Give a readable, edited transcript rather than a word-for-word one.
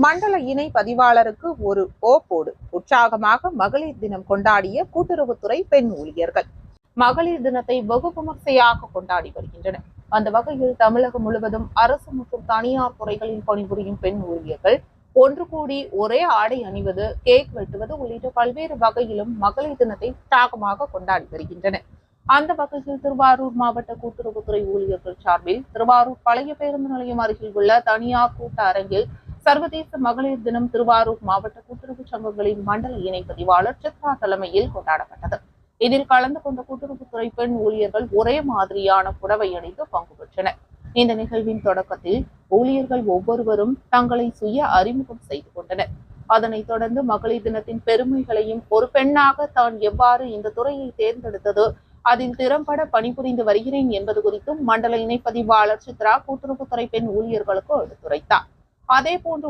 மண்டல இணை பதிவாளருக்கு ஒரு போடு. உற்சாகமாக மகளிர் தினம் கொண்டாடிய கூட்டுறவுத்துறை பெண் ஊழியர்கள் மகளிர் தினத்தை வெகு விமர்சையாக கொண்டாடி வருகின்றனர். அந்த வகையில் தமிழகம் முழுவதும் அரசு மற்றும் தனியார் துறைகளில் பணிபுரியும் பெண் ஊழியர்கள் ஒன்று கூடி ஒரே ஆடை அணிவது, கேக் வெட்டுவது உள்ளிட்ட பல்வேறு வகையிலும் மகளிர் தினத்தை உற்சாகமாக கொண்டாடி வருகின்றனர். அந்த வகையில் திருவாரூர் மாவட்ட கூட்டுறவுத்துறை ஊழியர்கள் சார்பில் திருவாரூர் பழைய பேருந்து நிலையம் அருகில் உள்ள தனியார் கூட்ட அரங்கில் சர்வதேச மகளிர் தினம் திருவாரூர் மாவட்ட கூட்டுறவு சங்கங்களின் மண்டல இணை பதிவாளர் சித்ரா தலைமையில் கொண்டாடப்பட்டது. இதில் கலந்து கொண்ட கூட்டுறவுத்துறை பெண் ஊழியர்கள் ஒரே மாதிரியான புடவை அணிந்து பங்கு பெற்றனர். இந்த நிகழ்வின் தொடக்கத்தில் ஊழியர்கள் ஒவ்வொருவரும் தங்களை சுய அறிமுகம் செய்து கொண்டனர். அதனைத் தொடர்ந்து மகளிர் தினத்தின் பெருமைகளையும், ஒரு பெண்ணாக தான் எவ்வாறு இந்த துறையை தேர்ந்தெடுத்தது, அதில் திறம்பட பணிபுரிந்து வருகிறேன் என்பது குறித்தும் மண்டல இணை பதிவாளர் சித்ரா கூட்டுறவுத்துறை பெண் ஊழியர்களுக்கு எடுத்துரைத்தார். அதே போன்று